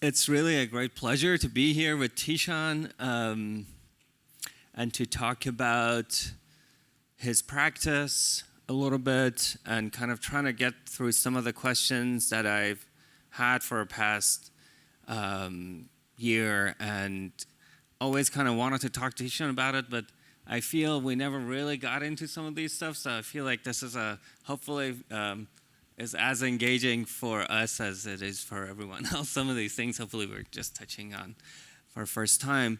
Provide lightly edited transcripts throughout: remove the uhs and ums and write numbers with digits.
It's really a great pleasure to be here with Tishan and to talk about his practice a little bit and kind of trying to get through some of the questions that I've had for the past year, and always kind of wanted to talk to Tishan about it, but I feel we never really got into some of these stuff, so I feel like this is hopefully is as engaging for us as it is for everyone else. Some of these things, hopefully, we're just touching on for the first time.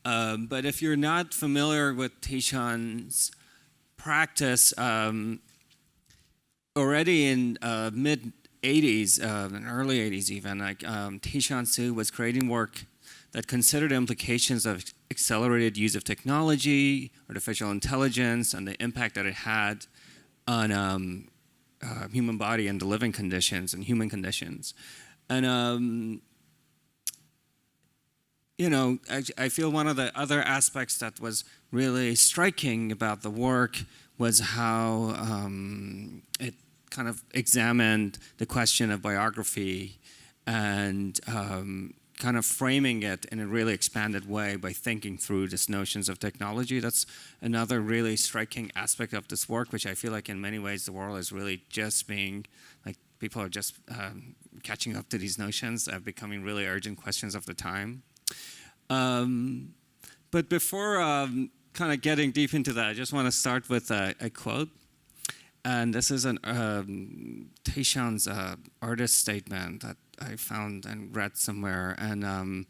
But if you're not familiar with Tishan's practice, already in mid-'80s, and early '80s even, Tishan Hsu was creating work that considered implications of accelerated use of technology, artificial intelligence, and the impact that it had on human body and the living conditions and human conditions. And, I feel one of the other aspects that was really striking about the work was how it kind of examined the question of biography and kind of framing it in a really expanded way by thinking through these notions of technology. That's another really striking aspect of this work, which I feel like in many ways the world is really just being, like people are just catching up to these notions, becoming really urgent questions of the time. But before kind of getting deep into that, I just want to start with a quote. And this is Tishan's artist statement that I found and read somewhere. And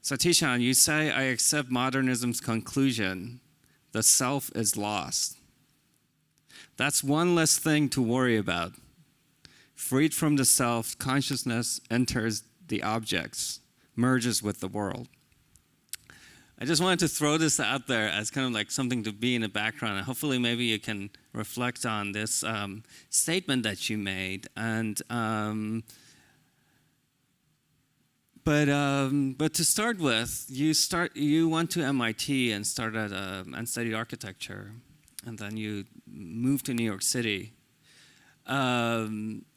so Tishan, you say, I accept modernism's conclusion, the self is lost. That's one less thing to worry about. Freed from the self, consciousness enters the objects, merges with the world. I just wanted to throw this out there as kind of like something to be in the background, and hopefully maybe you can reflect on this statement that you made. And but to start with, you went to MIT and studied architecture, and then you moved to New York City. I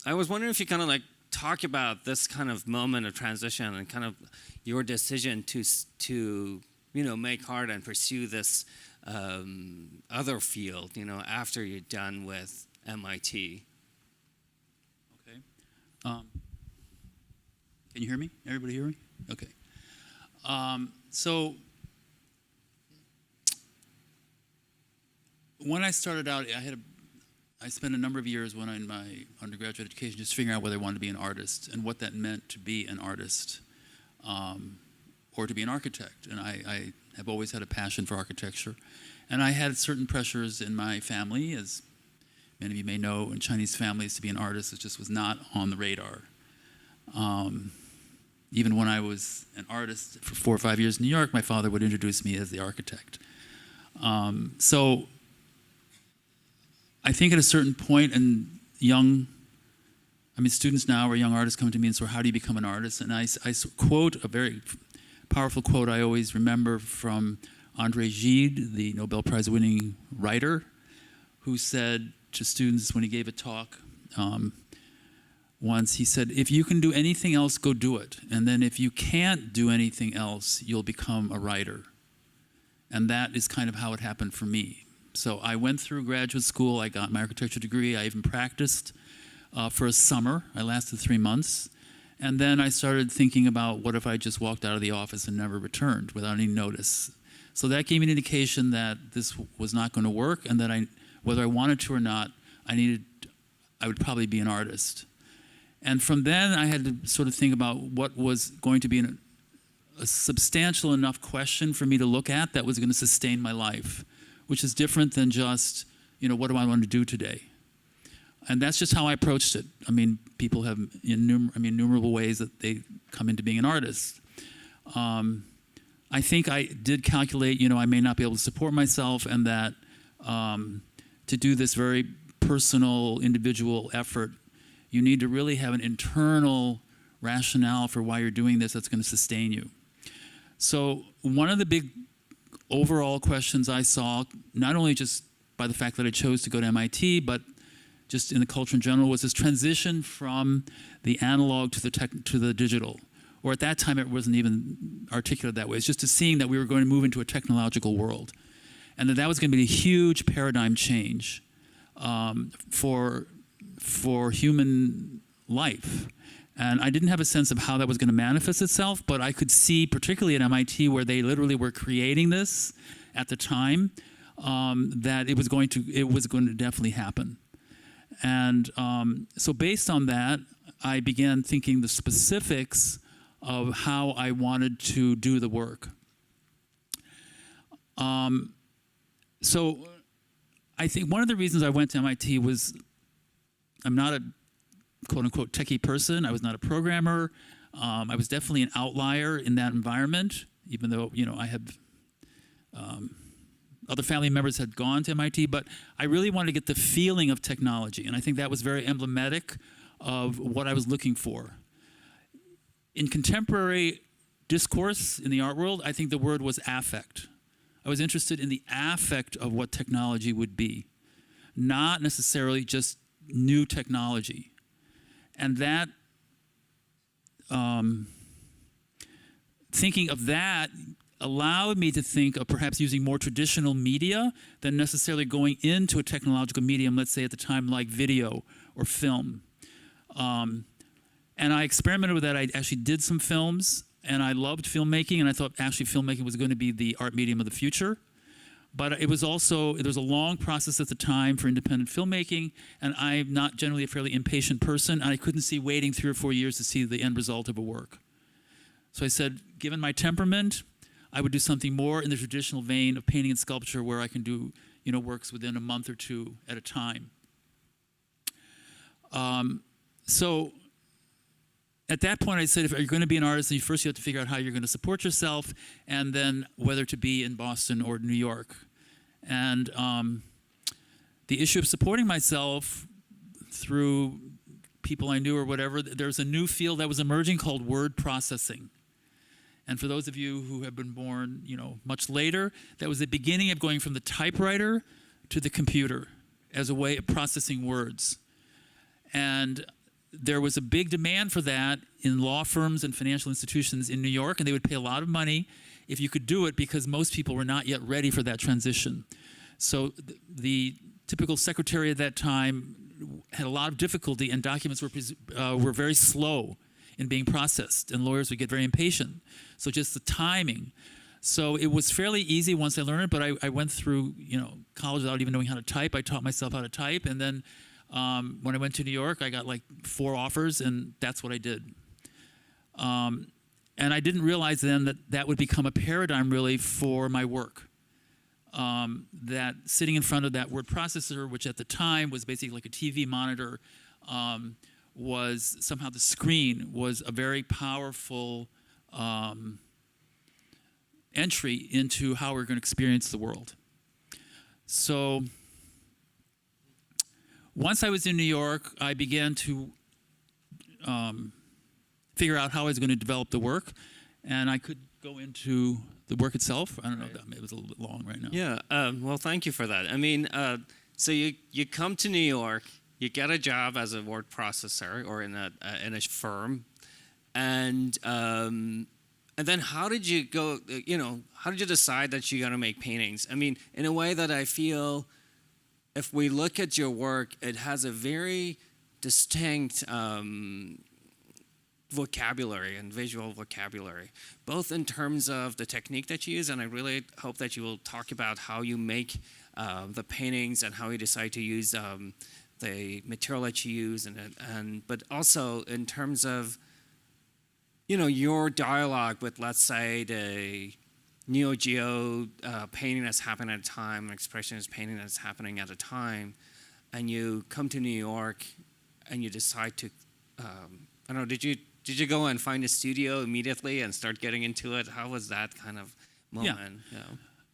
was wondering if you kind of like talk about this kind of moment of transition and kind of your decision to make art and pursue this other field, after you're done with MIT. Okay. Can you hear me? Everybody hear me? Okay. So when I started out, I spent a number of years when in my undergraduate education just figuring out whether I wanted to be an artist and what that meant to be an artist. Or to be an architect. And I have always had a passion for architecture. And I had certain pressures in my family, as many of you may know, in Chinese families, to be an artist, it just was not on the radar. Even when I was an artist for 4 or 5 years in New York, my father would introduce me as the architect. So I think at a certain point students now or young artists come to me and say, how do you become an artist? And I quote a very powerful quote I always remember from André Gide, the Nobel Prize-winning writer, who said to students when he gave a talk once, he said, if you can do anything else, go do it. And then if you can't do anything else, you'll become a writer. And that is kind of how it happened for me. So I went through graduate school, I got my architecture degree, I even practiced for a summer. I lasted 3 months. And then I started thinking about what if I just walked out of the office and never returned without any notice. So that gave me an indication that this was not going to work, and that whether I wanted to or not, I would probably be an artist. And from then I had to sort of think about what was going to be a substantial enough question for me to look at that was going to sustain my life, which is different than just, what do I want to do today? And that's just how I approached it. I mean, people have innumerable ways that they come into being an artist. I think I did calculate, I may not be able to support myself, and that to do this very personal, individual effort, you need to really have an internal rationale for why you're doing this that's going to sustain you. So one of the big overall questions I saw, not only just by the fact that I chose to go to MIT, but just in the culture in general, was this transition from the analog to the digital, or at that time it wasn't even articulated that way. It's just seeing that we were going to move into a technological world, and that was going to be a huge paradigm change for human life. And I didn't have a sense of how that was going to manifest itself, but I could see, particularly at MIT, where they literally were creating this at the time, that it was going to definitely happen. And so based on that, I began thinking the specifics of how I wanted to do the work. So I think one of the reasons I went to MIT was I'm not a quote-unquote techie person. I was not a programmer. I was definitely an outlier in that environment, even though, I had other family members had gone to MIT, but I really wanted to get the feeling of technology, and I think that was very emblematic of what I was looking for. In contemporary discourse in the art world, I think the word was affect. I was interested in the affect of what technology would be, not necessarily just new technology. And that, thinking of that allowed me to think of perhaps using more traditional media than necessarily going into a technological medium, let's say at the time like video or film. And I experimented with that. I actually did some films, and I loved filmmaking, and I thought actually filmmaking was going to be the art medium of the future. But it was also, there was a long process at the time for independent filmmaking, and I'm not generally a fairly impatient person, and I couldn't see waiting 3 or 4 years to see the end result of a work. So I said, given my temperament, I would do something more in the traditional vein of painting and sculpture, where I can do, works within a month or two at a time. So at that point, I said, if you're going to be an artist, then first you have to figure out how you're going to support yourself, and then whether to be in Boston or New York. And the issue of supporting myself through people I knew or whatever, there's a new field that was emerging called word processing. And for those of you who have been born, much later, that was the beginning of going from the typewriter to the computer as a way of processing words. And there was a big demand for that in law firms and financial institutions in New York, and they would pay a lot of money if you could do it, because most people were not yet ready for that transition. So the typical secretary at that time had a lot of difficulty, and documents were very slow in being processed, and lawyers would get very impatient. So just the timing. So it was fairly easy once I learned it, but I went through college without even knowing how to type. I taught myself how to type, and then when I went to New York, I got like 4 offers, and that's what I did. And I didn't realize then that that would become a paradigm really for my work. That sitting in front of that word processor, which at the time was basically like a TV monitor, was somehow the screen was a very powerful entry into how we're going to experience the world. So once I was in New York, I began to figure out how I was going to develop the work, and I could go into the work itself. I don't know, it was a little bit long right now. Yeah, well, thank you for that. I mean, so you come to New York, you get a job as a word processor or in a firm, and then how did you go? How did you decide that you're going to make paintings? I mean, in a way that I feel, if we look at your work, it has a very distinct vocabulary and visual vocabulary, both in terms of the technique that you use, and I really hope that you will talk about how you make the paintings and how you decide to use the material that you use, but also in terms of your dialogue with, let's say, the Neo Geo painting that's happening at a time, an expressionist painting that's happening at a time, and you come to New York and you decide to, I don't know, did you go and find a studio immediately and start getting into it? How was that kind of moment? Yeah.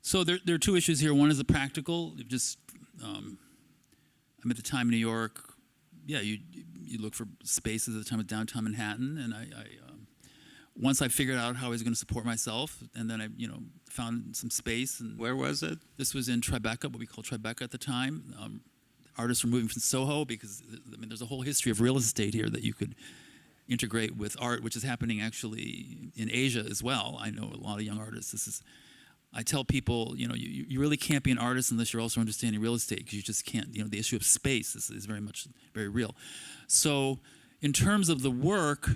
So there are 2 issues here. One is the practical. Just I'm at the time in New York. Yeah, you look for spaces at the time of downtown Manhattan, and I once I figured out how I was going to support myself, and then I found some space. And where was it? This was in Tribeca, what we called Tribeca at the time. Artists were moving from Soho because there's a whole history of real estate here that you could integrate with art, which is happening actually in Asia as well. I know a lot of young artists. I tell people, you really can't be an artist unless you're also understanding real estate, because you just can't. The issue of space is very real. So in terms of the work,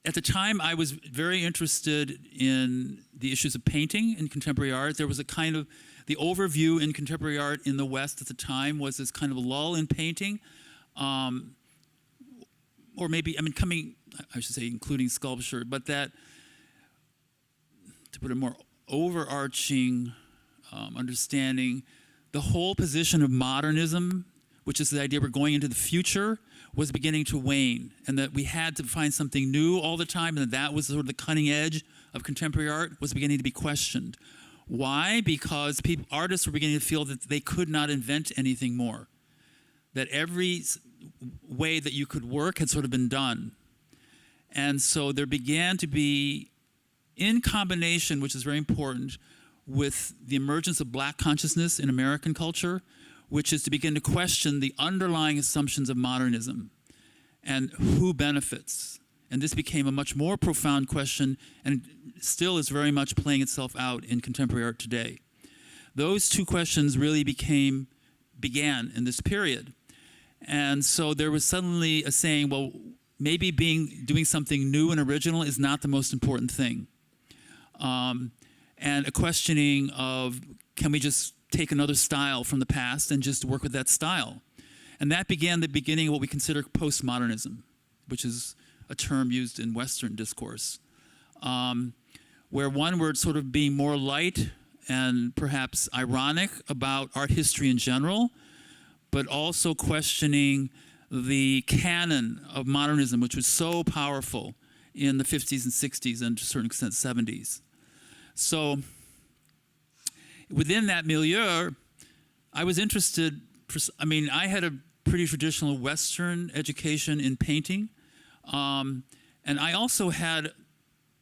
at the time I was very interested in the issues of painting in contemporary art. There was a kind of, the overview in contemporary art in the West at the time was this kind of a lull in painting, or maybe, I should say including sculpture, but that, to put a more overarching understanding, the whole position of modernism, which is the idea we're going into the future, was beginning to wane, and that we had to find something new all the time, and that was sort of the cutting edge of contemporary art, was beginning to be questioned. Why? Because artists were beginning to feel that they could not invent anything more, that every way that you could work had sort of been done. And so there began to be, in combination, which is very important, with the emergence of black consciousness in American culture, which is to begin to question the underlying assumptions of modernism and who benefits. And this became a much more profound question, and still is very much playing itself out in contemporary art today. Those two questions really began in this period. And so there was suddenly a saying, well, maybe doing something new and original is not the most important thing. And a questioning of, can we just take another style from the past and just work with that style? And that began the beginning of what we consider postmodernism, which is a term used in Western discourse, where one word sort of being more light and perhaps ironic about art history in general, but also questioning the canon of modernism, which was so powerful in the 50s and 60s and to a certain extent 70s. So within that milieu, I was interested, I had a pretty traditional Western education in painting, and I also had,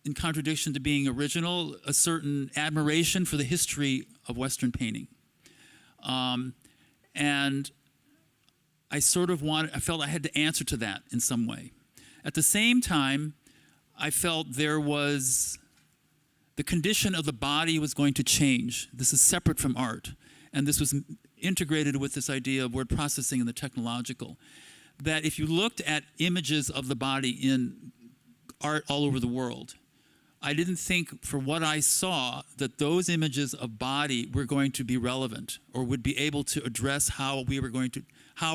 in contradiction to being original, a certain admiration for the history of Western painting. And I felt I had to answer to that in some way. At the same time, I felt there was, the condition of the body was going to change. This is separate from art. And this was integrated with this idea of word processing and the technological. That if you looked at images of the body in art all over the world, I didn't think, for what I saw, that those images of body were going to be relevant or would be able to address how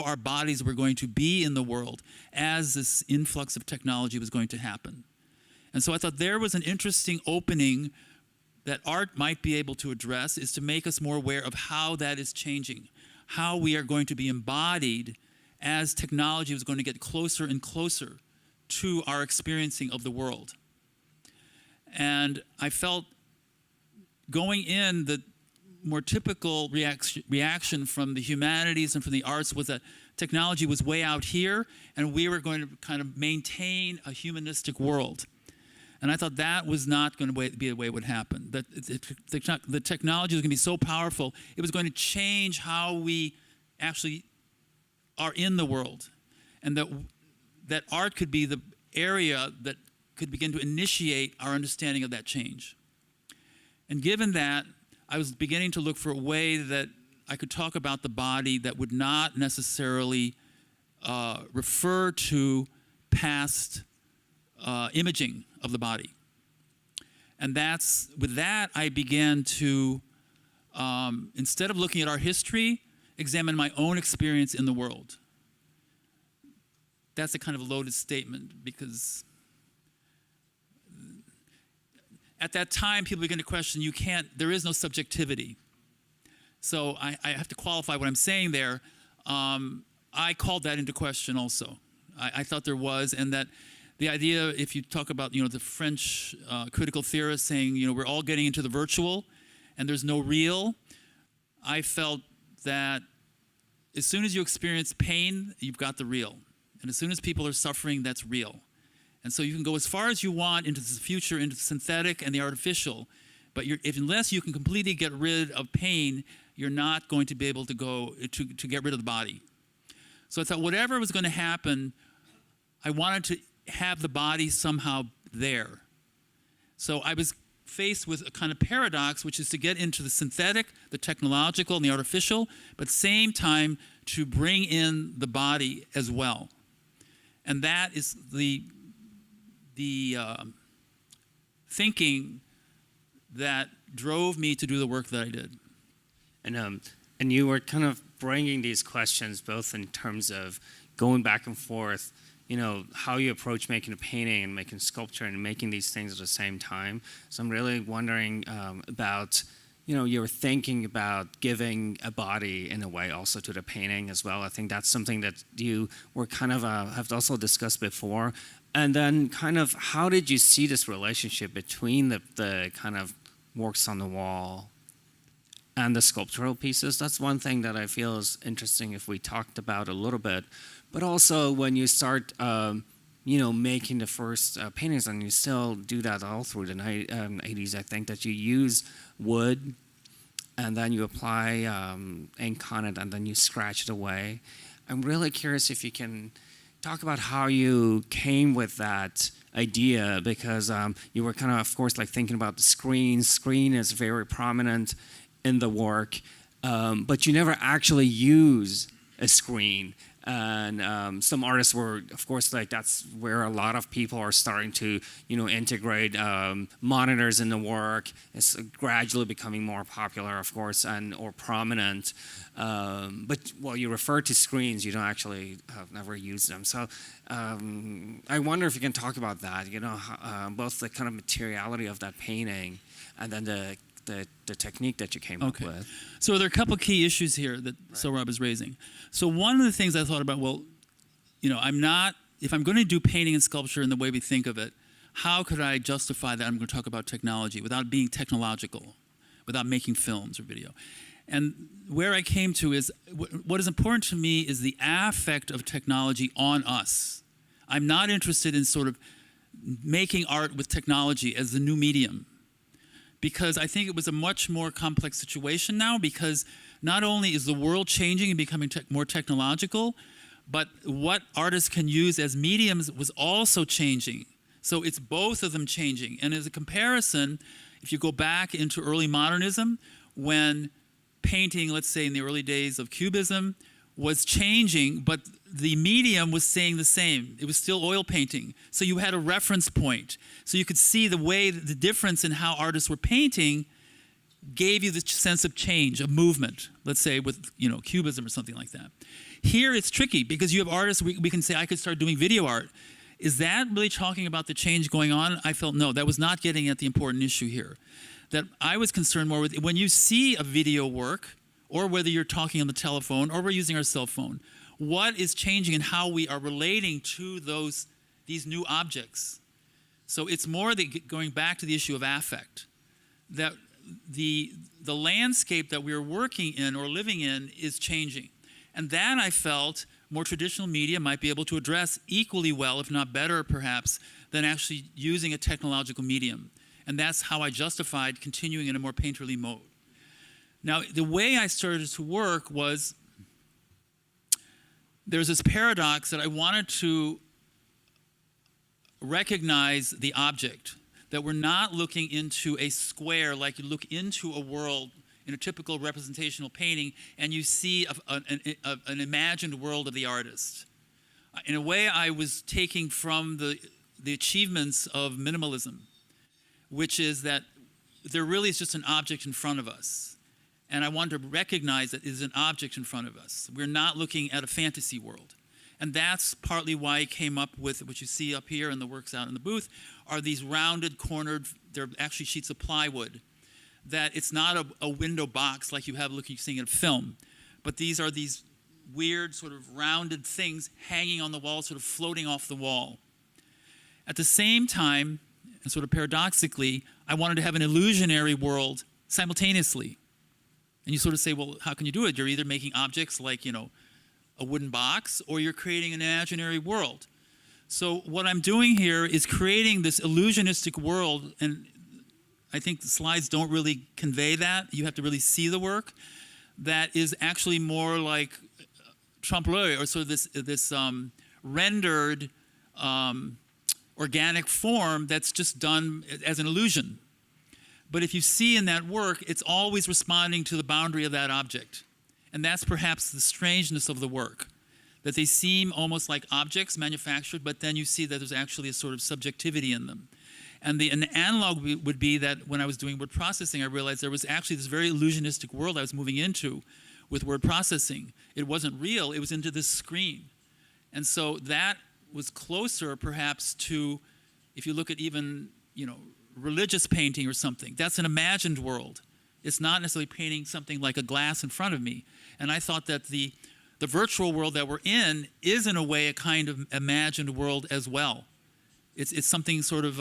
our bodies were going to be in the world as this influx of technology was going to happen. And so I thought there was an interesting opening that art might be able to address, is to make us more aware of how that is changing, how we are going to be embodied as technology is going to get closer and closer to our experiencing of the world. And I felt going in, the more typical reaction from the humanities and from the arts was that technology was way out here and we were going to kind of maintain a humanistic world. And I thought that was not going to be the way it would happen. That the technology was going to be so powerful, it was going to change how we actually are in the world. And that art could be the area that could begin to initiate our understanding of that change. And given that, I was beginning to look for a way that I could talk about the body that would not necessarily refer to past imaging of the body. And with that, I began to, instead of looking at our history, examine my own experience in the world. That's a kind of loaded statement, because at that time, people began to question, there is no subjectivity. So I have to qualify what I'm saying there. I called that into question also. I thought there was, and that the idea, if you talk about, the French critical theorists saying, we're all getting into the virtual and there's no real, I felt that as soon as you experience pain, you've got the real. And as soon as people are suffering, that's real. And so you can go as far as you want into the future, into the synthetic and the artificial, but unless you can completely get rid of pain, you're not going to be able to go to get rid of the body. So I thought whatever was going to happen, I wanted to have the body somehow there. So I was faced with a kind of paradox, which is to get into the synthetic, the technological, and the artificial, but at the same time to bring in the body as well. And that is the thinking that drove me to do the work that I did. And you were kind of bringing these questions both in terms of going back and forth, how you approach making a painting and making sculpture and making these things at the same time. So I'm really wondering about, you were thinking about giving a body in a way also to the painting as well. I think that's something that you were kind of have also discussed before. And then kind of how did you see this relationship between the kind of works on the wall and the sculptural pieces? That's one thing that I feel is interesting if we talked about a little bit. But also when you start, making the first paintings, and you still do that all through the 80s, I think that you use wood and then you apply ink on it and then you scratch it away. I'm really curious if you can talk about how you came with that idea, because you were kind of course, like thinking about the screen. Screen is very prominent in the work, but you never actually use a screen. And some artists were, of course, like that's where a lot of people are starting to, integrate monitors in the work. It's gradually becoming more popular, of course, or prominent. But while you refer to screens, you don't actually have never used them. So I wonder if you can talk about that. Both the kind of materiality of that painting, and then the technique that you came up with. So there are a couple key issues here that Sohrab is raising. So one of the things I thought about, if I'm going to do painting and sculpture in the way we think of it, how could I justify that I'm going to talk about technology without being technological, without making films or video? And where I came to is, what is important to me is the affect of technology on us. I'm not interested in sort of making art with technology as the new medium, because I think it was a much more complex situation now, because not only is the world changing and becoming more technological, but what artists can use as mediums was also changing. So it's both of them changing. And as a comparison, if you go back into early modernism, when painting, let's say in the early days of Cubism, was changing, but the medium was staying the same. It was still oil painting. So you had a reference point. So you could see the difference in how artists were painting gave you the sense of change, of movement, let's say with Cubism or something like that. Here it's tricky because you have artists, we can say, I could start doing video art. Is that really talking about the change going on? I felt no, that was not getting at the important issue here. That I was concerned more with, when you see a video work, or whether you're talking on the telephone, or we're using our cell phone, what is changing in how we are relating to these new objects? So it's more going back to the issue of affect, that the landscape that we're working in or living in is changing. And that I felt more traditional media might be able to address equally well, if not better perhaps, than actually using a technological medium. And that's how I justified continuing in a more painterly mode. Now, the way I started to work was, there's this paradox that I wanted to recognize the object, that we're not looking into a square like you look into a world in a typical representational painting and you see an imagined world of the artist. In a way, I was taking from the achievements of minimalism, which is that there really is just an object in front of us. And I wanted to recognize that it is an object in front of us. We're not looking at a fantasy world. And that's partly why I came up with what you see up here and the works out in the booth are these rounded, cornered, they're actually sheets of plywood, that it's not a window box like you have seeing in a film, but these are these weird sort of rounded things hanging on the wall, sort of floating off the wall. At the same time, and sort of paradoxically, I wanted to have an illusionary world simultaneously. And you sort of say, well, how can you do it? You're either making objects like, a wooden box, or you're creating an imaginary world. So what I'm doing here is creating this illusionistic world, and I think the slides don't really convey that. You have to really see the work. That is actually more like trompe-l'oeil, or sort of this rendered organic form that's just done as an illusion. But if you see in that work, it's always responding to the boundary of that object. And that's perhaps the strangeness of the work, that they seem almost like objects manufactured, but then you see that there's actually a sort of subjectivity in them. And an analog would be that when I was doing word processing, I realized there was actually this very illusionistic world I was moving into with word processing. It wasn't real, it was into this screen. And so that was closer perhaps to, if you look at even, religious painting or something, that's an imagined world. It's not necessarily painting something like a glass in front of me. And I thought that the virtual world that we're in is in a way a kind of imagined world as well. It's something sort of,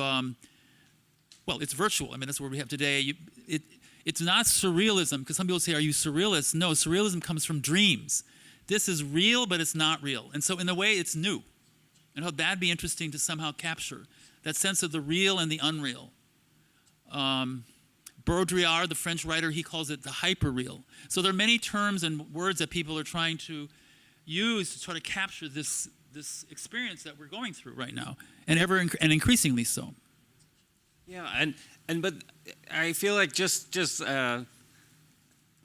it's virtual. I mean, that's what we have today. It's not surrealism, because some people say, are you surrealist? No, surrealism comes from dreams. This is real, but it's not real. And so in a way, it's new. And how that'd be interesting to somehow capture, that sense of the real and the unreal. Baudrillard, the French writer, he calls it the hyperreal. So there are many terms and words that people are trying to use to try to capture this experience that we're going through right now, and increasingly so. Yeah, but I feel like just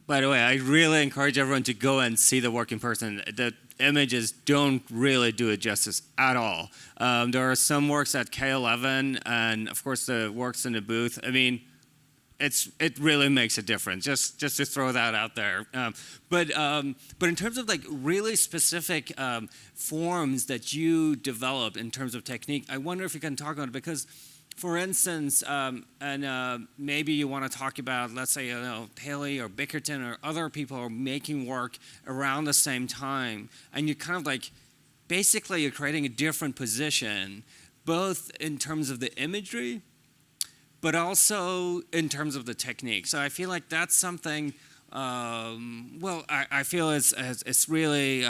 by the way, I really encourage everyone to go and see the work in person. The images don't really do it justice at all. There are some works at K11, and of course the works in the booth. I mean, it really makes a difference. Just to throw that out there. But in terms of like really specific forms that you develop in terms of technique, I wonder if you can talk about it, because, for instance, maybe you want to talk about, let's say, Haley or Bickerton or other people are making work around the same time, and you kind of like, basically you're creating a different position, both in terms of the imagery, but also in terms of the technique. So I feel like that's something, I feel it's really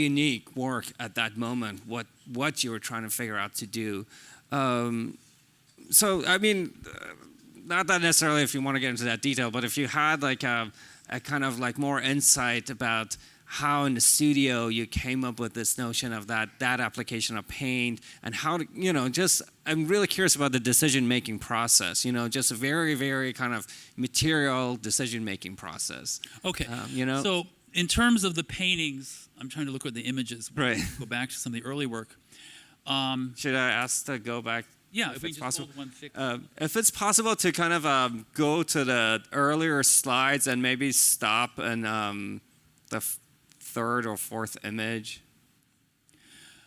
unique work at that moment, what you were trying to figure out to do. So, I mean, not that necessarily if you want to get into that detail, but if you had like a kind of like more insight about how in the studio you came up with this notion of that application of paint, and how to, I'm really curious about the decision-making process, just a very, very kind of material decision-making process. Okay, so in terms of the paintings, I'm trying to look at the images. Right. Go back to some of the early work. Should I ask to go back? Yeah, if we just hold one thick. If it's possible to kind of go to the earlier slides and maybe stop in the third or fourth image.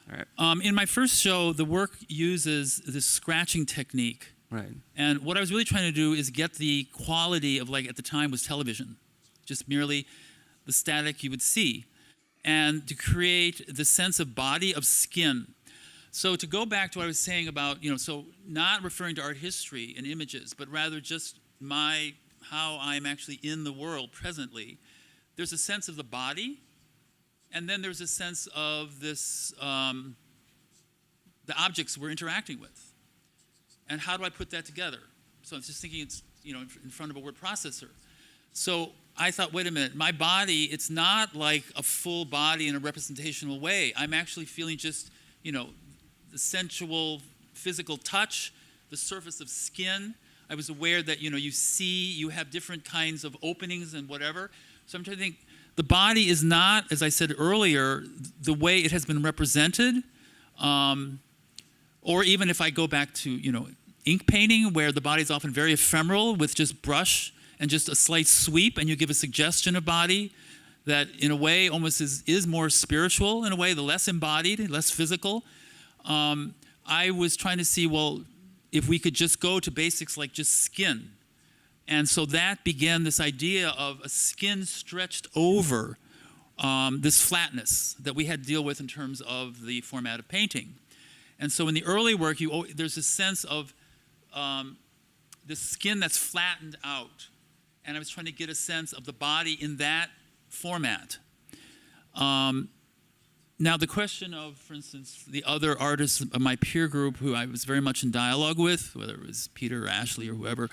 All right. In my first show, the work uses this scratching technique. Right. And what I was really trying to do is get the quality of, like, at the time was television, just merely the static you would see, and to create the sense of body, of skin. So to go back to what I was saying about, so not referring to art history and images, but rather just how I'm actually in the world presently, there's a sense of the body, and then there's a sense of this, the objects we're interacting with. And how do I put that together? So I'm just thinking it's, in front of a word processor. So I thought, wait a minute, my body, it's not like a full body in a representational way. I'm actually feeling just, the sensual physical touch, the surface of skin. I was aware that, you have different kinds of openings and whatever. So I'm trying to think, the body is not, as I said earlier, the way it has been represented, or even if I go back to, ink painting, where the body is often very ephemeral with just brush and just a slight sweep, and you give a suggestion of body that in a way almost is more spiritual, in a way, the less embodied, less physical. I was trying to see, well, if we could just go to basics like just skin. And so that began this idea of a skin stretched over this flatness that we had to deal with in terms of the format of painting. And so in the early work, there's a sense of the skin that's flattened out. And I was trying to get a sense of the body in that format. Now, the question of, for instance, the other artists of my peer group who I was very much in dialogue with, whether it was Peter or Ashley or whoever,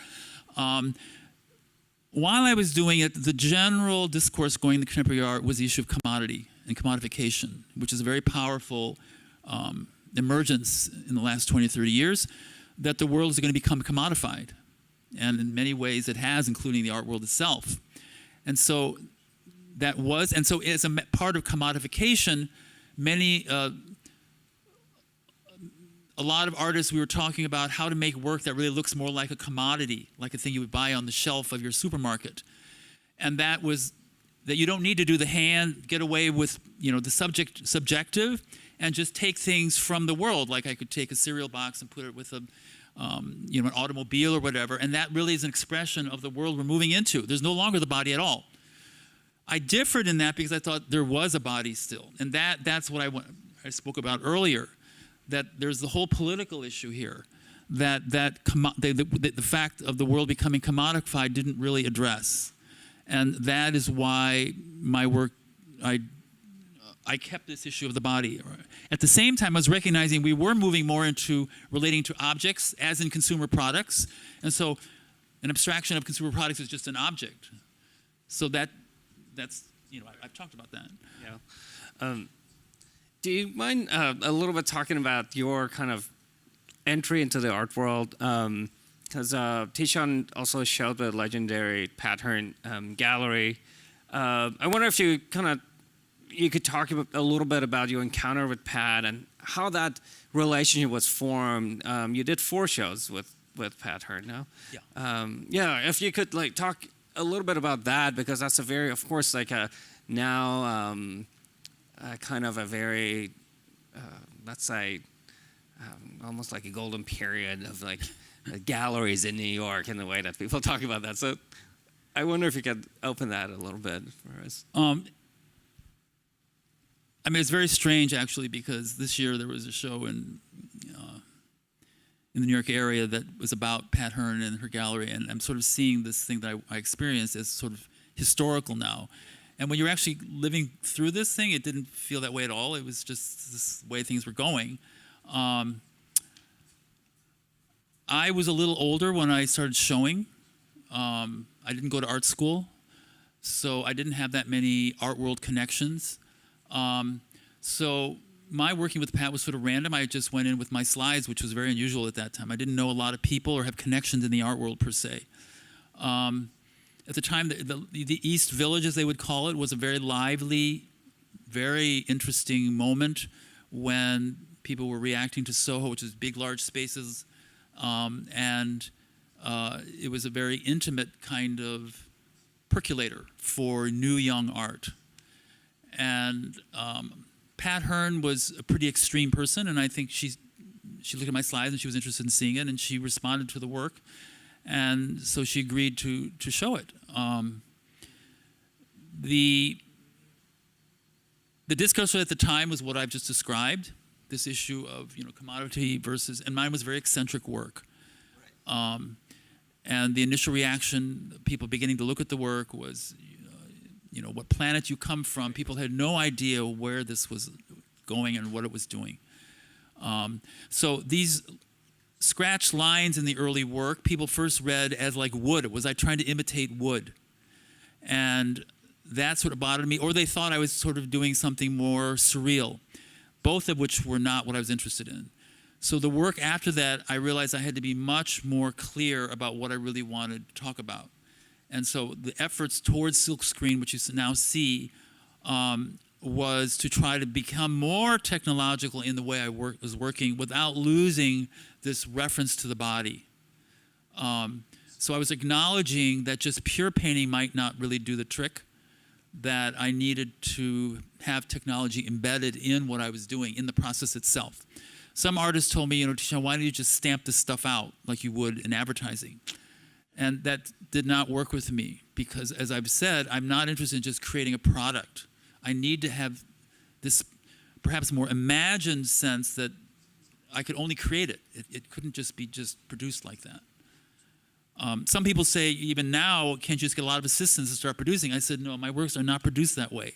while I was doing it, the general discourse going in the contemporary art was the issue of commodity and commodification, which is a very powerful emergence in the last 20 or 30 years, that the world is going to become commodified. And in many ways it has, including the art world itself. And so as a part of commodification, a lot of artists, we were talking about how to make work that really looks more like a commodity, like a thing you would buy on the shelf of your supermarket. And that was that you don't need to do the hand, get away with the subjective, and just take things from the world. Like I could take a cereal box and put it with an automobile or whatever, and that really is an expression of the world we're moving into. There's no longer the body at all. I differed in that because I thought there was a body still, and that's what I spoke about earlier. That there's the whole political issue here, that the fact of the world becoming commodified didn't really address, and that is why my work, I kept this issue of the body. At the same time, I was recognizing we were moving more into relating to objects, as in consumer products, and so an abstraction of consumer products is just an object. So that's I've talked about that. Yeah. Do you mind a little bit talking about your kind of entry into the art world? Because Tishan also showed the legendary Pat Hearn gallery. I wonder if you could talk a little bit about your encounter with Pat and how that relationship was formed. You did 4 shows with Pat Hearn, no? Yeah. If you could talk a little bit about that, because that's a very, of course, kind of a very, let's say, almost like a golden period of galleries in New York in the way that people talk about that. So I wonder if you could open that a little bit for us. It's very strange, actually, because this year there was a show in the New York area that was about Pat Hearn and her gallery, and I'm sort of seeing this thing that I experienced as sort of historical now. And when you're actually living through this thing, it didn't feel that way at all. It was just this way things were going. I was a little older when I started showing. I didn't go to art school, so I didn't have that many art world connections. So my working with Pat was sort of random. I just went in with my slides, which was very unusual at that time. I didn't know a lot of people or have connections in the art world per se. At the time, the East Village, as they would call it, was a very lively, very interesting moment when people were reacting to Soho, which is big, large spaces, and it was a very intimate kind of percolator for new, young art. And Pat Hearn was a pretty extreme person, and I think she looked at my slides and she was interested in seeing it, and she responded to the work. And so she agreed to show it. The discourse at the time was what I've just described, this issue of commodity versus, and mine was very eccentric work. Right. And the initial reaction, people beginning to look at the work was, what planet you come from. People had no idea where this was going and what it was doing. So these scratched lines in the early work, people first read as like wood. It was I trying to imitate wood. And that sort of bothered me. Or they thought I was sort of doing something more surreal, both of which were not what I was interested in. So the work after that, I realized I had to be much more clear about what I really wanted to talk about. And so the efforts towards silkscreen, which you now see, was to try to become more technological in the way I was working without losing this reference to the body. So I was acknowledging that just pure painting might not really do the trick, that I needed to have technology embedded in what I was doing, in the process itself. Some artists told me, Tishan, why don't you just stamp this stuff out like you would in advertising? And that did not work with me because, as I've said, I'm not interested in just creating a product. I need to have this perhaps more imagined sense that I could only create it. It couldn't just be produced like that. Some people say, even now, can't you just get a lot of assistants to start producing? I said, no, my works are not produced that way.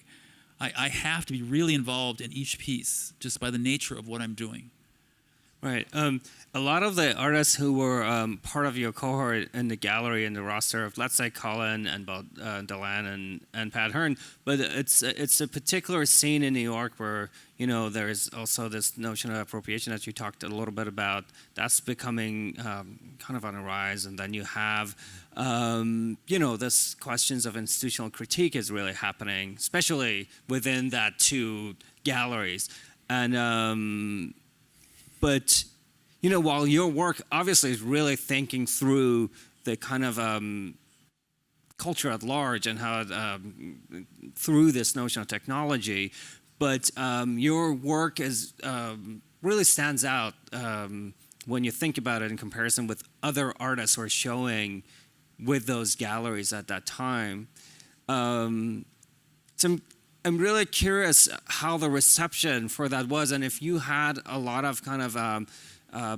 I have to be really involved in each piece just by the nature of what I'm doing. Right. A lot of the artists who were part of your cohort in the gallery and the roster of, let's say, Cologne and Delan and Pat Hearn, but it's a particular scene in New York where, you know, there's also this notion of appropriation that you talked a little bit about. That's becoming kind of on the rise, and then you have, you know, this questions of institutional critique is really happening, especially within that two galleries, and. But, you know, while your work obviously is really thinking through the kind of culture at large and how through this notion of technology, but your work is really stands out when you think about it in comparison with other artists who are showing with those galleries at that time. I'm really curious how the reception for that was, and if you had a lot of kind of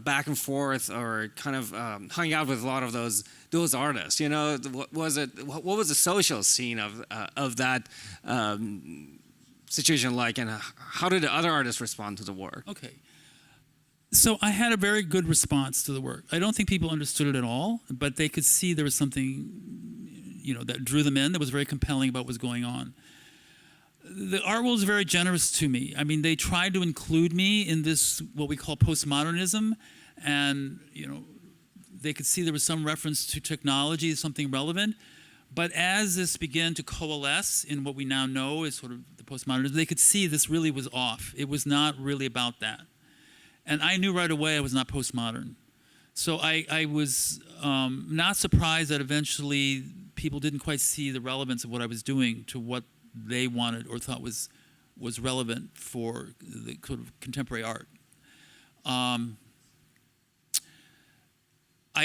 back and forth, or kind of hung out with a lot of those artists. You know, what was the social scene of that situation like, and how did the other artists respond to the work? Okay. So I had a very good response to the work. I don't think people understood it at all, but they could see there was something, you know, that drew them in, that was very compelling about what was going on. The art world is very generous to me. I mean, they tried to include me in this, what we call postmodernism, and, you know, they could see there was some reference to technology, something relevant. But as this began to coalesce in what we now know is sort of the postmodernism, they could see this really was off. It was not really about that. And I knew right away I was not postmodern. So I was not surprised that eventually people didn't quite see the relevance of what I was doing to what they wanted or thought was relevant for the sort of contemporary art. I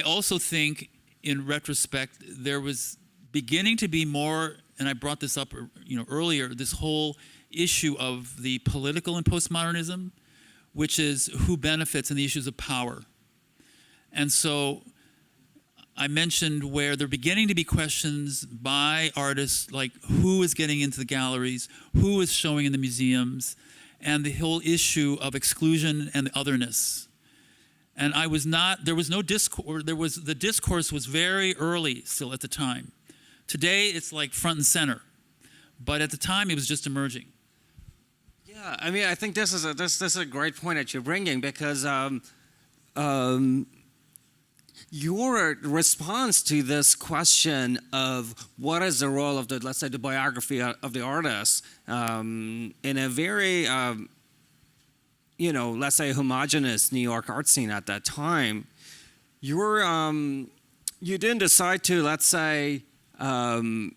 also think, in retrospect, there was beginning to be more, and I brought this up, you know, earlier, this whole issue of the political in postmodernism, which is who benefits and the issues of power. And so I mentioned where there are beginning to be questions by artists like who is getting into the galleries, who is showing in the museums, and the whole issue of exclusion and the otherness. And there was no discourse, the discourse was very early still at the time. Today it's like front and center, but at the time it was just emerging. Yeah, I mean, I think this is a great point that you're bringing, because your response to this question of what is the role of the, let's say, the biography of the artist in a very, you know, let's say, homogenous New York art scene at that time, you didn't decide to, let's say, you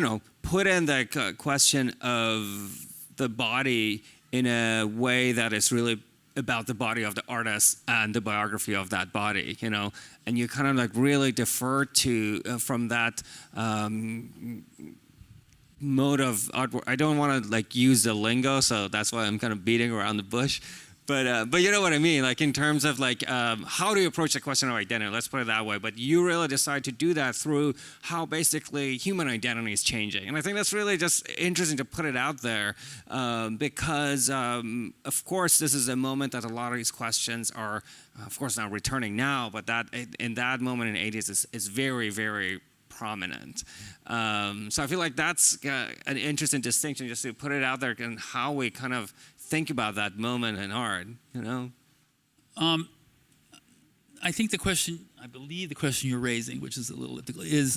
know, put in the question of the body in a way that is really about the body of the artist and the biography of that body, you know, and you kind of like really defer to from that mode of art. I don't want to like use the lingo, so that's why I'm kind of beating around the bush. But you know what I mean, like in terms of like how do you approach the question of identity? Let's put it that way. But you really decide to do that through how basically human identity is changing, and I think that's really just interesting to put it out there because of course this is a moment that a lot of these questions are, of course, not returning now, but that in that moment in the 80s is very, very prominent. So I feel like that's an interesting distinction, just to put it out there and how we kind of think about that moment in art, you know? I think I believe the question you're raising, which is a little elliptical, is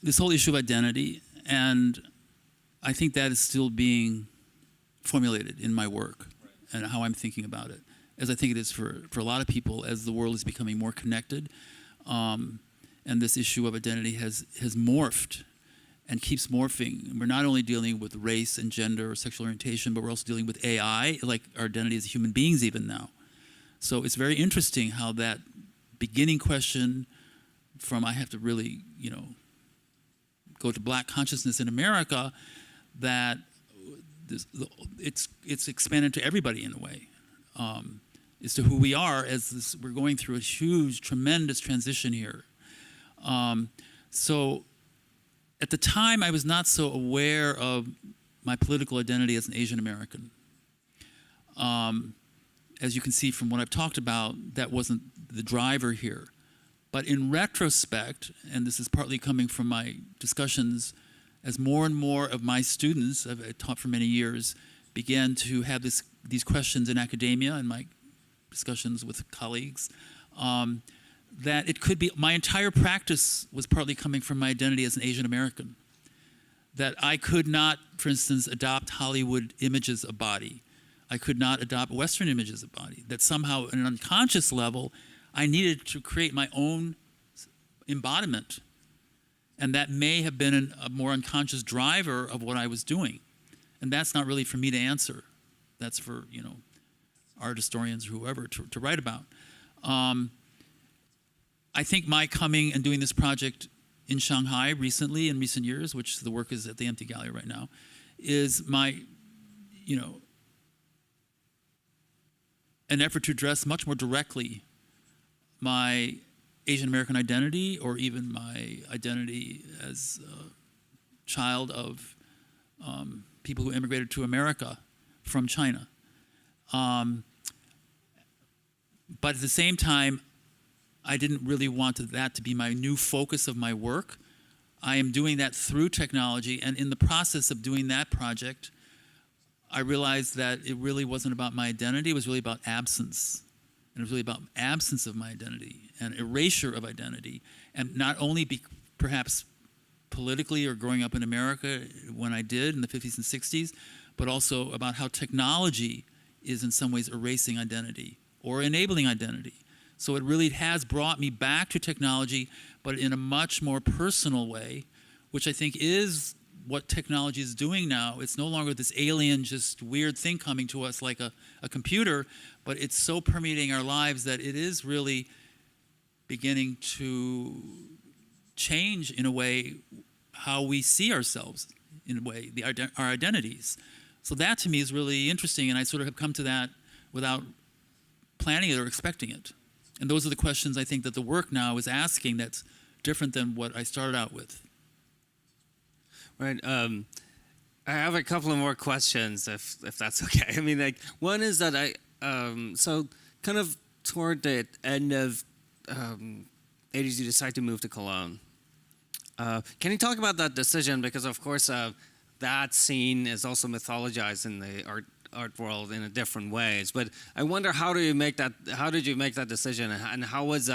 this whole issue of identity. And I think that is still being formulated in my work and how I'm thinking about it, as I think it is for a lot of people as the world is becoming more connected. And this issue of identity has morphed and keeps morphing. We're not only dealing with race and gender or sexual orientation, but we're also dealing with AI, like our identity as human beings even now. So it's very interesting how that beginning question from I have to really, you know, go to Black consciousness in America, that it's expanded to everybody in a way, as to who we are as we're going through a huge, tremendous transition here. So at the time, I was not so aware of my political identity as an Asian American. As you can see from what I've talked about, that wasn't the driver here. But in retrospect, and this is partly coming from my discussions, as more and more of my students, I've taught for many years, began to have these questions in academia and my discussions with colleagues, that it could be, my entire practice was partly coming from my identity as an Asian American. That I could not, for instance, adopt Hollywood images of body. I could not adopt Western images of body. That somehow, at an unconscious level, I needed to create my own embodiment. And that may have been a more unconscious driver of what I was doing. And that's not really for me to answer. That's for, art historians or whoever to write about. I think my coming and doing this project in Shanghai recently, in recent years, which the work is at the Empty Gallery right now, is my, an effort to address much more directly my Asian American identity, or even my identity as a child of people who immigrated to America from China. But at the same time, I didn't really want that to be my new focus of my work. I am doing that through technology, and in the process of doing that project, I realized that it really wasn't about my identity, it was really about absence. And it was really about absence of my identity and erasure of identity, and not only perhaps politically or growing up in America when I did in the 50s and 60s, but also about how technology is in some ways erasing identity or enabling identity. So it really has brought me back to technology, but in a much more personal way, which I think is what technology is doing now. It's no longer this alien, just weird thing coming to us like a computer, but it's so permeating our lives that it is really beginning to change, in a way, how we see ourselves, in a way, our identities. So that to me is really interesting, and I sort of have come to that without planning it or expecting it. And those are the questions I think that the work now is asking that's different than what I started out with. Right. I have a couple of more questions, if that's okay. I mean, one is that so kind of toward the end of 80s, you decide to move to Cologne. Can you talk about that decision? Because of course, that scene is also mythologized in the art world in a different ways. But I wonder, how did you make that decision, and how was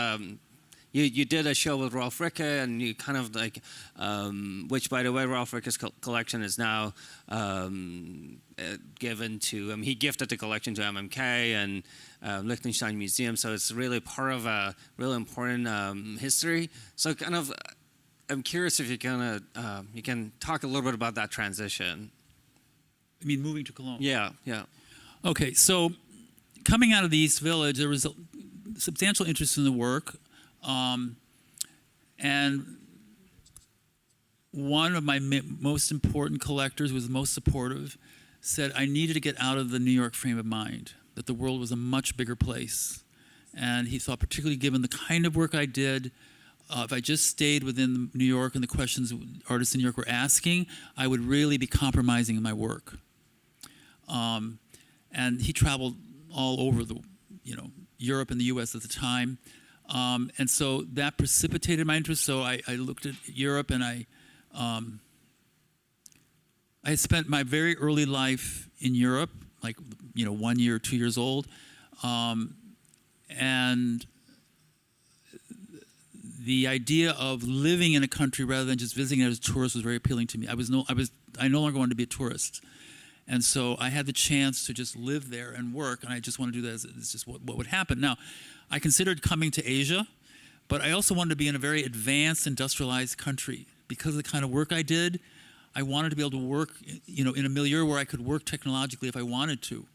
you did a show with Rolf Ricke, and you kind of which, by the way, Rolf Ricke's collection is now given to he gifted the collection to MMK and Liechtenstein Museum, so it's really part of a really important history. So kind of, I'm curious if you can talk a little bit about that transition. I mean, moving to Cologne? Yeah. Okay, so coming out of the East Village, there was a substantial interest in the work. And one of my most important collectors, who was the most supportive, said I needed to get out of the New York frame of mind, that the world was a much bigger place. And he thought, particularly given the kind of work I did, if I just stayed within New York and the questions artists in New York were asking, I would really be compromising in my work. And he traveled all over Europe and the U.S. at the time. And so that precipitated my interest. So I looked at Europe, and I spent my very early life in Europe, 1 year, 2 years old. And the idea of living in a country rather than just visiting it as a tourist was very appealing to me. I no longer wanted to be a tourist. And so I had the chance to just live there and work, and I just wanted to do that. It's just what would happen. Now, I considered coming to Asia, but I also wanted to be in a very advanced, industrialized country. Because of the kind of work I did, I wanted to be able to work, in a milieu where I could work technologically if I wanted to.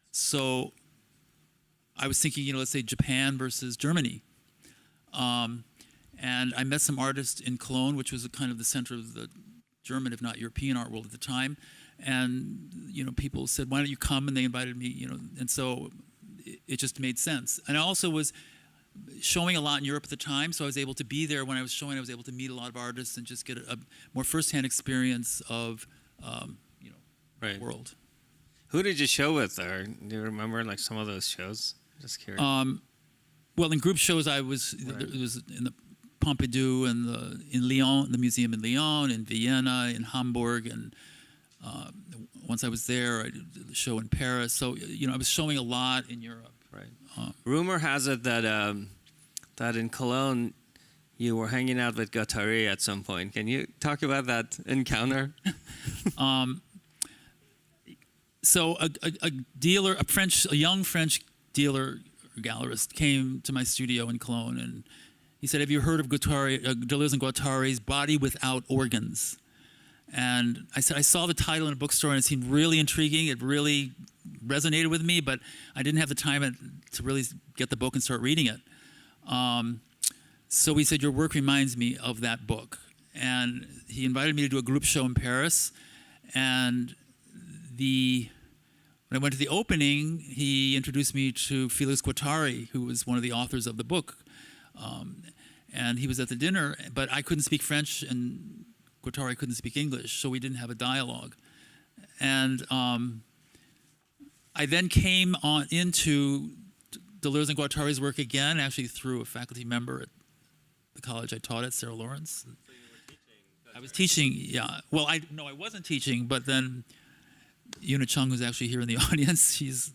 So I was thinking, let's say Japan versus Germany. And I met some artists in Cologne, which was kind of the center of the German, if not European, art world at the time. And people said, "Why don't you come?" And they invited me. And so it just made sense. And I also was showing a lot in Europe at the time, so I was able to be there when I was showing. I was able to meet a lot of artists and just get a more firsthand experience of right. the world. Who did you show with there? Do you remember like some of those shows? Just curious. Well, in group shows, it was in the Pompidou and in Lyon, the museum in Lyon, in Vienna, in Hamburg, and once I was there, I did the show in Paris. So I was showing a lot in Europe. Right. Rumor has it that that in Cologne you were hanging out with Guattari at some point. Can you talk about that encounter? So a young French dealer or gallerist came to my studio in Cologne, and he said, "Have you heard of Deleuze and Guattari's Body Without Organs?" And I said, I saw the title in a bookstore and it seemed really intriguing. It really resonated with me, but I didn't have the time to really get the book and start reading it. So he said, "Your work reminds me of that book." And he invited me to do a group show in Paris. And when I went to the opening, he introduced me to Félix Guattari, who was one of the authors of the book. And he was at the dinner, but I couldn't speak French and Guattari couldn't speak English, so we didn't have a dialogue. And I then came on into Deleuze and Guattari's work again, actually through a faculty member at the college I taught at, Sarah Lawrence. So you were teaching? I was teaching, yeah. Well, I wasn't teaching, but then Yuna Chung, who's actually here in the audience, she's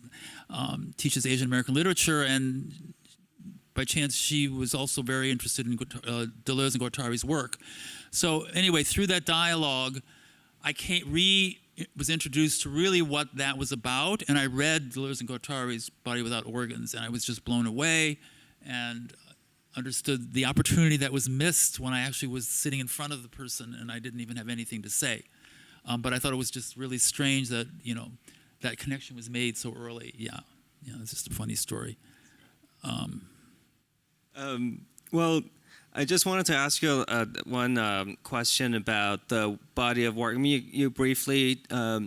teaches Asian American literature, and by chance she was also very interested in Deleuze and Guattari's work. So anyway, through that dialogue, I was introduced to really what that was about, and I read Deleuze and Guattari's Body Without Organs, and I was just blown away and understood the opportunity that was missed when I actually was sitting in front of the person and I didn't even have anything to say. But I thought it was just really strange that, that connection was made so early. Yeah, it's just a funny story. Well, I just wanted to ask you one question about the body of work. I mean, you briefly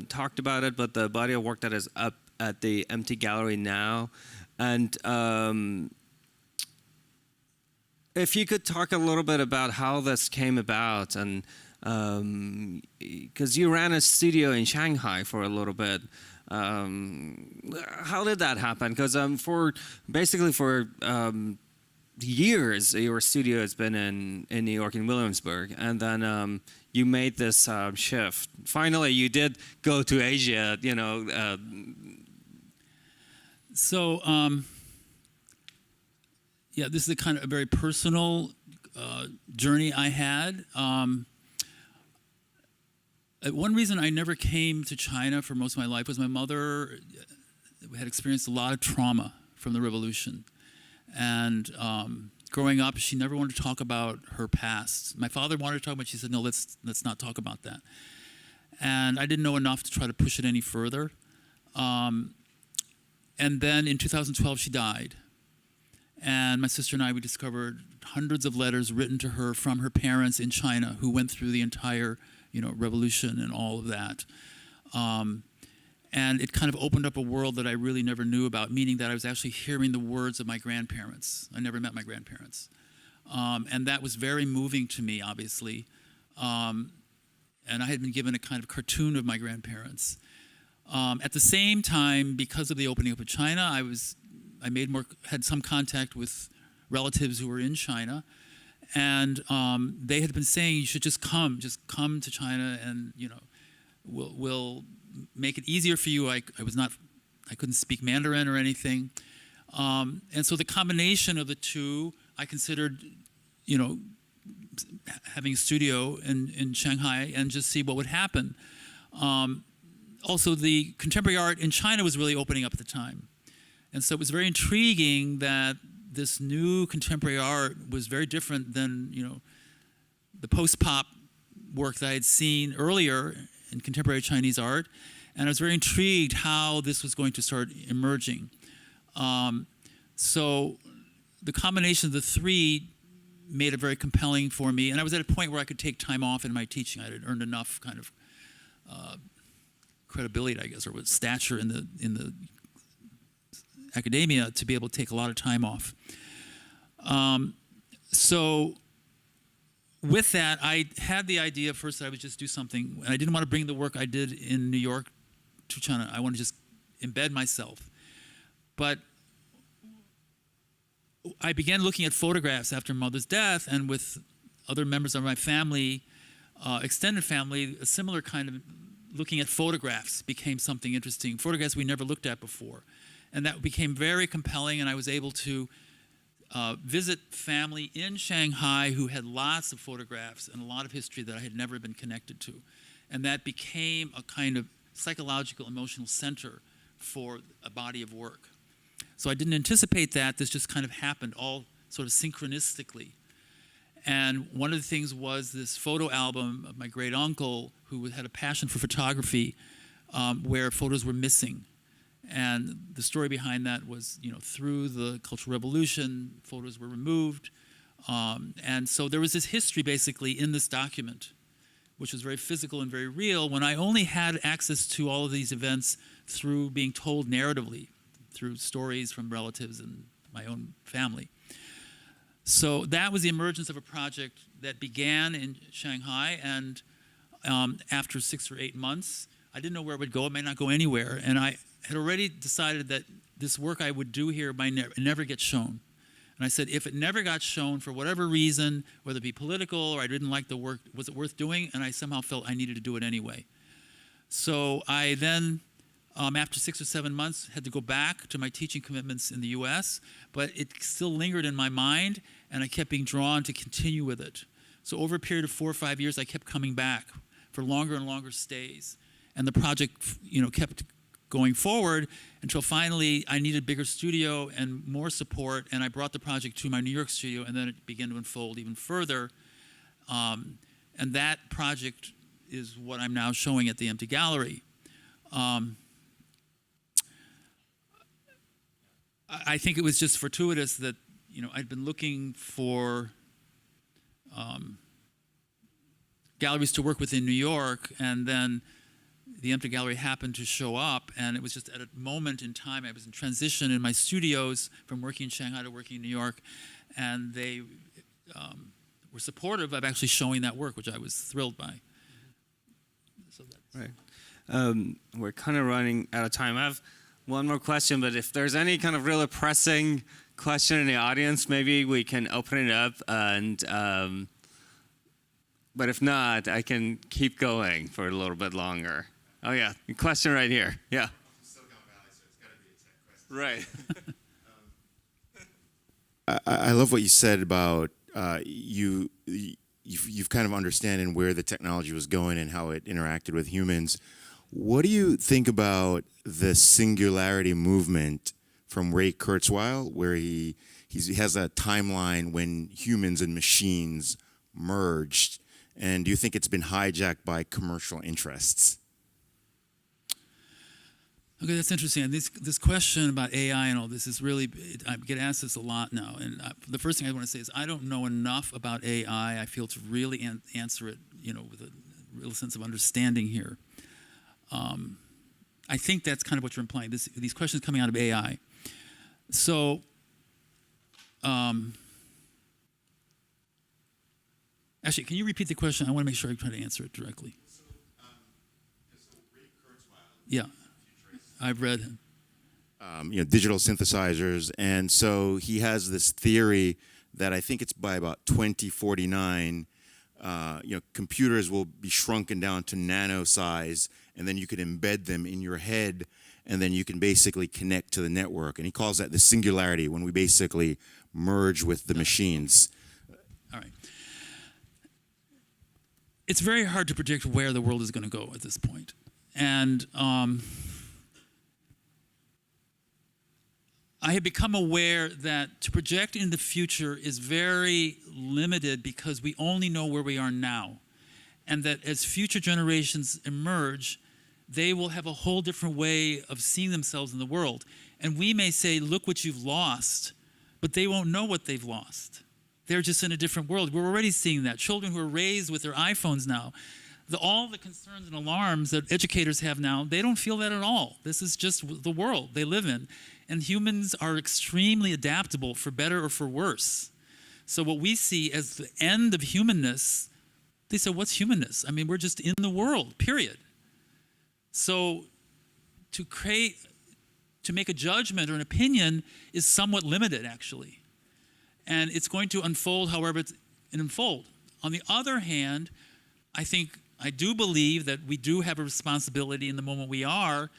talked about it, but the body of work that is up at the Empty Gallery now. And if you could talk a little bit about how this came about, and because you ran a studio in Shanghai for a little bit. How did that happen? Because for years, your studio has been in New York, in Williamsburg, and then you made this shift. Finally, you did go to Asia, So, this is a kind of a very personal journey I had. One reason I never came to China for most of my life was my mother had experienced a lot of trauma from the revolution. And growing up, she never wanted to talk about her past. My father wanted to talk about it, she said, "No, let's not talk about that." And I didn't know enough to try to push it any further. And then in 2012, she died. And my sister and I, we discovered hundreds of letters written to her from her parents in China who went through the entire revolution and all of that. And it kind of opened up a world that I really never knew about, meaning that I was actually hearing the words of my grandparents. I never met my grandparents. And that was very moving to me, obviously. And I had been given a kind of cartoon of my grandparents. At the same time, because of the opening up of China, had some contact with relatives who were in China. And they had been saying, "You should just come to China, and we'll make it easier for you." I couldn't speak Mandarin or anything, and so the combination of the two, I considered, having a studio in Shanghai and just see what would happen. Also, the contemporary art in China was really opening up at the time, and so it was very intriguing that this new contemporary art was very different than, the post-pop work that I had seen earlier in contemporary Chinese art. And I was very intrigued how this was going to start emerging. So the combination of the three made it very compelling for me. And I was at a point where I could take time off in my teaching. I had earned enough kind of credibility, I guess, or with stature in the academia to be able to take a lot of time off. So with that, I had the idea first that I would just do something, and I didn't want to bring the work I did in New York to China. I wanted to just embed myself. But I began looking at photographs after Mother's death, and with other members of my family, extended family, a similar kind of looking at photographs became something interesting, photographs we never looked at before. And that became very compelling, and I was able to visit family in Shanghai who had lots of photographs and a lot of history that I had never been connected to. And that became a kind of psychological, emotional center for a body of work. So I didn't anticipate that. This just kind of happened all sort of synchronistically. And one of the things was this photo album of my great uncle, who had a passion for photography, where photos were missing. And the story behind that was, you know, through the Cultural Revolution, photos were removed. And so there was this history basically in this document, which was very physical and very real, when I only had access to all of these events through being told narratively, through stories from relatives and my own family. So that was the emergence of a project that began in Shanghai, and after 6 or 8 months, I didn't know where it would go. It might not go anywhere, and I had already decided that this work I would do here might never get shown. And I said, if it never got shown for whatever reason, whether it be political or I didn't like the work, was it worth doing? And I somehow felt I needed to do it anyway. So I then, after 6 or 7 months, had to go back to my teaching commitments in the US, but it still lingered in my mind, and I kept being drawn to continue with it. So over a period of 4 or 5 years, I kept coming back for longer and longer stays. And the project, you know, kept going forward until finally I needed a bigger studio and more support, and I brought the project to my New York studio, and then it began to unfold even further. And that project is what I'm now showing at the Empty Gallery. I think it was just fortuitous that, you know, I'd been looking for galleries to work with in New York, and then the Empty Gallery happened to show up, and it was just at a moment in time. I was in transition in my studios from working in Shanghai to working in New York, and they were supportive of actually showing that work, which I was thrilled by. So that's right. We're kind of running out of time. I have one more question, but if there's any kind of really pressing question in the audience, maybe we can open it up, and but if not, I can keep going for a little bit longer. Oh yeah, question right here. Yeah. Silicon Valley, so it's got to be a tech question. Right. I love what you said about you've kind of understanding where the technology was going and how it interacted with humans. What do you think about the Singularity movement from Ray Kurzweil, where he has a timeline when humans and machines merged, and do you think it's been hijacked by commercial interests? Okay, that's interesting. And this question about AI and all this is really, I get asked this a lot now. And the first thing I want to say is I don't know enough about AI, I feel, to really answer it, you know, with a real sense of understanding here. I think that's kind of what you're implying, these questions coming out of AI. So, actually, can you repeat the question? I want to make sure I try to answer it directly. So Ray Kurzweil. Yeah. I've read him. You know, digital synthesizers, and so he has this theory that I think it's by about 2049, you know, computers will be shrunken down to nano size, and then you could embed them in your head, and then you can basically connect to the network. And he calls that the singularity, when we basically merge with the machines. All right. It's very hard to predict where the world is going to go at this point, and I have become aware that to project in the future is very limited because we only know where we are now. And that as future generations emerge, they will have a whole different way of seeing themselves in the world. And we may say, look what you've lost, but they won't know what they've lost. They're just in a different world. We're already seeing that. Children who are raised with their iPhones now, all the concerns and alarms that educators have now, they don't feel that at all. This is just the world they live in. And humans are extremely adaptable, for better or for worse. So what we see as the end of humanness, they say, what's humanness? I mean, we're just in the world, period. So to create to make a judgment or an opinion is somewhat limited, actually. And it's going to unfold however it unfolds. On the other hand, I do believe that we do have a responsibility in the moment we are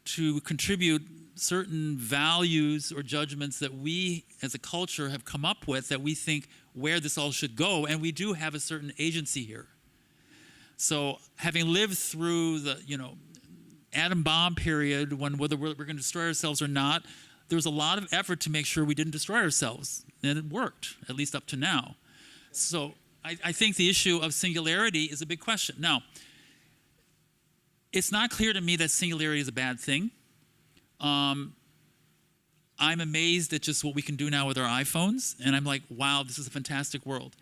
to contribute certain values or judgments that we as a culture have come up with that we think where this all should go, and we do have a certain agency here. So having lived through the, atom bomb period, when whether we're going to destroy ourselves or not, there was a lot of effort to make sure we didn't destroy ourselves, and it worked, at least up to now. So I think the issue of singularity is a big question. Now, it's not clear to me that singularity is a bad thing. I'm amazed at just what we can do now with our iPhones, and I'm like, wow, this is a fantastic world.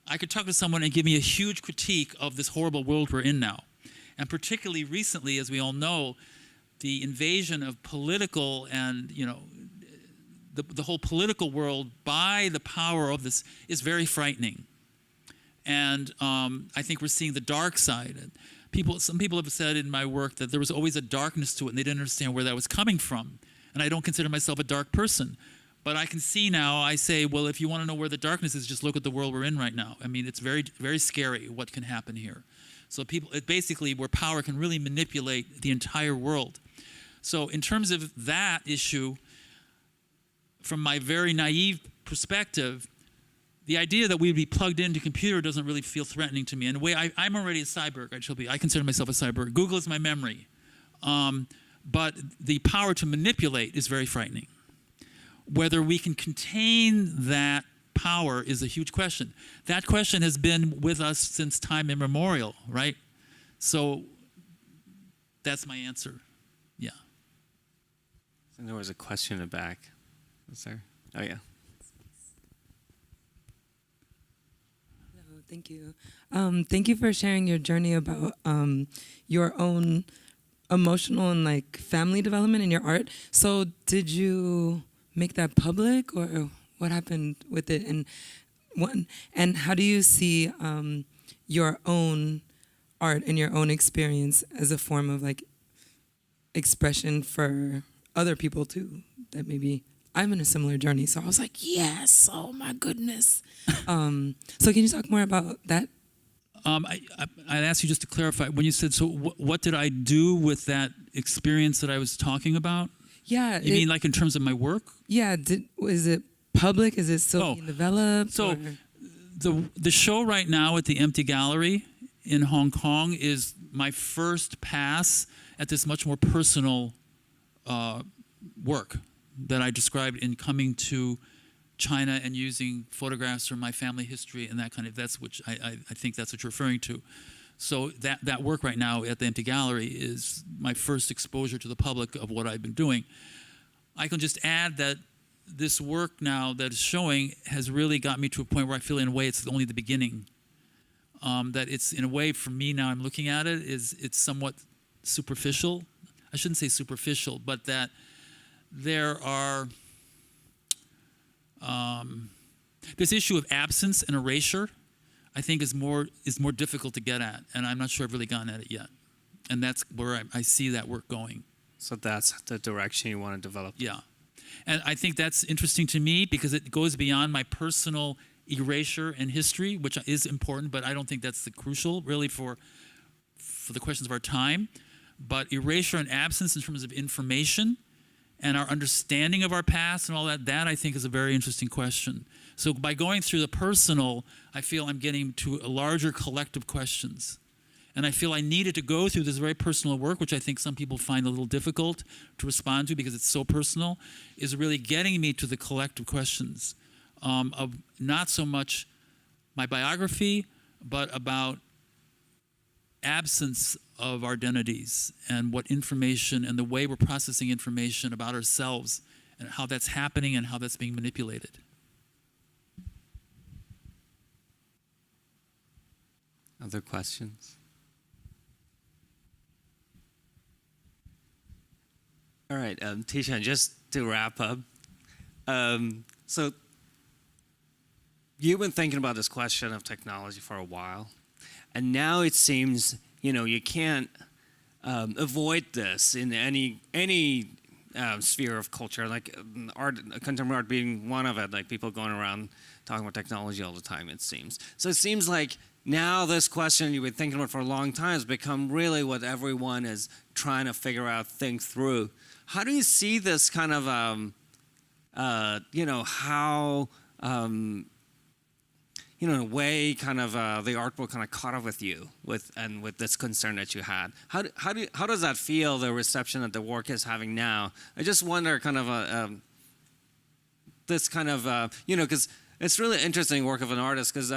I could talk to someone and give me a huge critique of this horrible world we're in now. And particularly recently, as we all know, the invasion of political and, the whole political world by the power of this is very frightening. And I think we're seeing the dark side. Some people have said in my work that there was always a darkness to it, and they didn't understand where that was coming from. And I don't consider myself a dark person. But I can see now, I say, well, if you want to know where the darkness is, just look at the world we're in right now. I mean, it's very, very scary what can happen here. So it basically where power can really manipulate the entire world. So in terms of that issue, from my very naive perspective, the idea that we'd be plugged into a computer doesn't really feel threatening to me. In a way, I'm already a cyborg. I consider myself a cyborg. Google is my memory. But the power to manipulate is very frightening. Whether we can contain that power is a huge question. That question has been with us since time immemorial, right? So that's my answer. Yeah. And there was a question in the back. Was there? Oh, yeah. Hello, thank you. Thank you for sharing your journey about your own emotional and family development in your art. So did you make that public, or what happened with it? And how do you see your own art and your own experience as a form of expression for other people too? That maybe I'm in a similar journey, so I was like, yes, oh my goodness. So can you talk more about that? I'd ask you just to clarify when you said, so what did I do with that experience that I was talking about? Yeah. You mean in terms of my work? Yeah. Is it public? Is it still being developed? So the show right now at the Empty Gallery in Hong Kong is my first pass at this much more personal work that I described in coming to China and using photographs from my family history and that kind of, I think that's what you're referring to. So that work right now at the Empty Gallery is my first exposure to the public of what I've been doing. I can just add that this work now that is showing has really got me to a point where I feel in a way it's only the beginning. That it's in a way for me now I'm looking at it it's somewhat superficial. I shouldn't say superficial, but that there are this issue of absence and erasure I think is more difficult to get at, and I'm not sure I've really gotten at it yet. And that's where I see that work going. So that's the direction you want to develop. Yeah. And I think that's interesting to me because it goes beyond my personal erasure and history, which is important, but I don't think that's the crucial really for the questions of our time. But erasure and absence in terms of information and our understanding of our past and all that I think is a very interesting question. So by going through the personal, I feel I'm getting to a larger collective questions. And I feel I needed to go through this very personal work, which I think some people find a little difficult to respond to because it's so personal, is really getting me to the collective questions of not so much my biography, but about absence of our identities and what information and the way we're processing information about ourselves and how that's happening and how that's being manipulated. Other questions? All right, Tishan, just to wrap up. So you've been thinking about this question of technology for a while, and now it seems, you can't avoid this in any sphere of culture, like art, contemporary art being one of it, like people going around talking about technology all the time, it seems. So it seems like now this question you've been thinking about for a long time has become really what everyone is trying to figure out, think through. How do you see this kind of, how, in a way, kind of the art world kind of caught up with you with this concern that you had. How does that feel, the reception that the work is having now? I just wonder, kind of this kind of because it's really interesting work of an artist because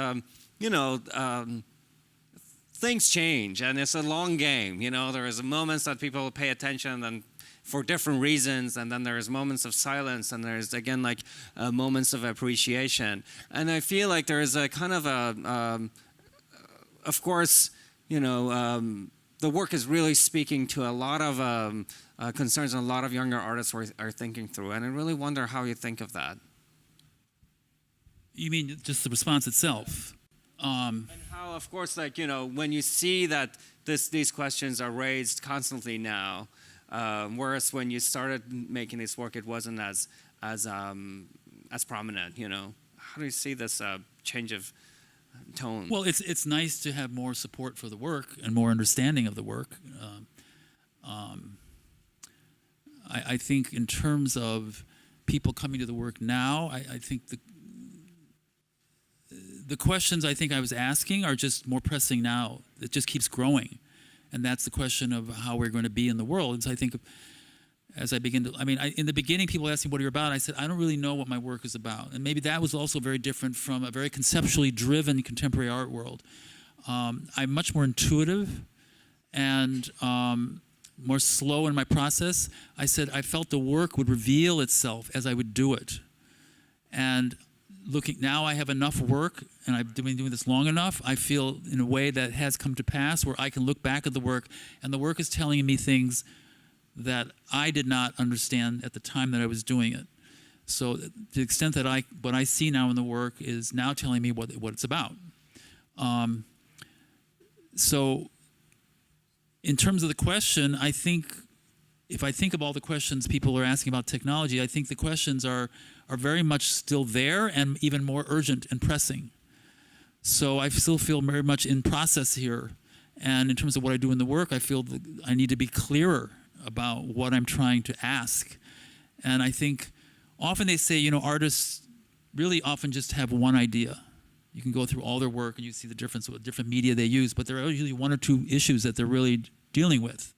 things change and it's a long game. There is moments that people pay attention and for different reasons, and then there's moments of silence, and there's again like moments of appreciation. And I feel like there is a kind of of course, the work is really speaking to a lot of concerns a lot of younger artists are thinking through, and I really wonder how you think of that. You mean just the response itself? And how, of course, like when you see that these questions are raised constantly now. Whereas when you started making this work, it wasn't as prominent. How do you see this change of tone? Well, it's nice to have more support for the work and more understanding of the work. I think in terms of people coming to the work now, I think the questions I think I was asking are just more pressing now. It just keeps growing. And that's the question of how we're going to be in the world. And so I think as I begin to, in the beginning, people asked me what you're about. I said, I don't really know what my work is about. And maybe that was also very different from a very conceptually driven contemporary art world. I'm much more intuitive and more slow in my process. I said I felt the work would reveal itself as I would do it. And now I have enough work, and I've been doing this long enough, I feel in a way that has come to pass where I can look back at the work, and the work is telling me things that I did not understand at the time that I was doing it. So to the extent that what I see now in the work is now telling me what it's about. So in terms of the question, I think if I think of all the questions people are asking about technology, I think the questions are very much still there and even more urgent and pressing. So I still feel very much in process here. And in terms of what I do in the work, I feel that I need to be clearer about what I'm trying to ask. And I think often they say, artists really often just have one idea. You can go through all their work and you see the difference with different media they use, but there are usually one or two issues that they're really dealing with.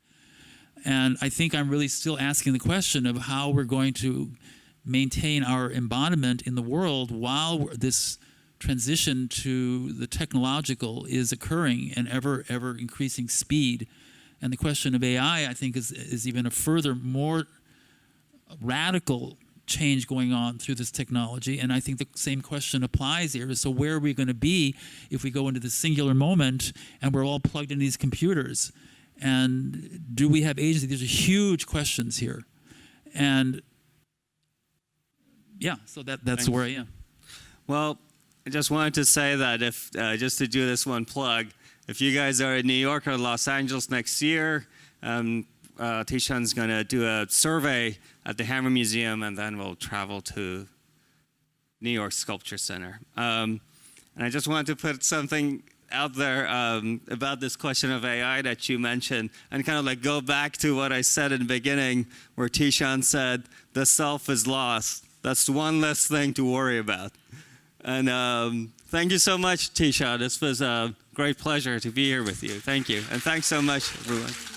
And I think I'm really still asking the question of how we're going to maintain our embodiment in the world while this transition to the technological is occurring in ever increasing speed. And the question of AI, I think, is even a further, more radical change going on through this technology. And I think the same question applies here. So where are we going to be if we go into the singular moment and we're all plugged into these computers? And do we have agency? These are huge questions here. And yeah, so that's where I am. Well, I just wanted to say that if just to do this one plug, if you guys are in New York or Los Angeles next year, Tishan's going to do a survey at the Hammer Museum, and then we'll travel to New York SculptureCenter. And I just wanted to put something out there about this question of AI that you mentioned, and kind of like go back to what I said in the beginning, where Tishan said, the self is lost. That's one less thing to worry about. And thank you so much, Tishan. This was a great pleasure to be here with you. Thank you. And thanks so much, everyone.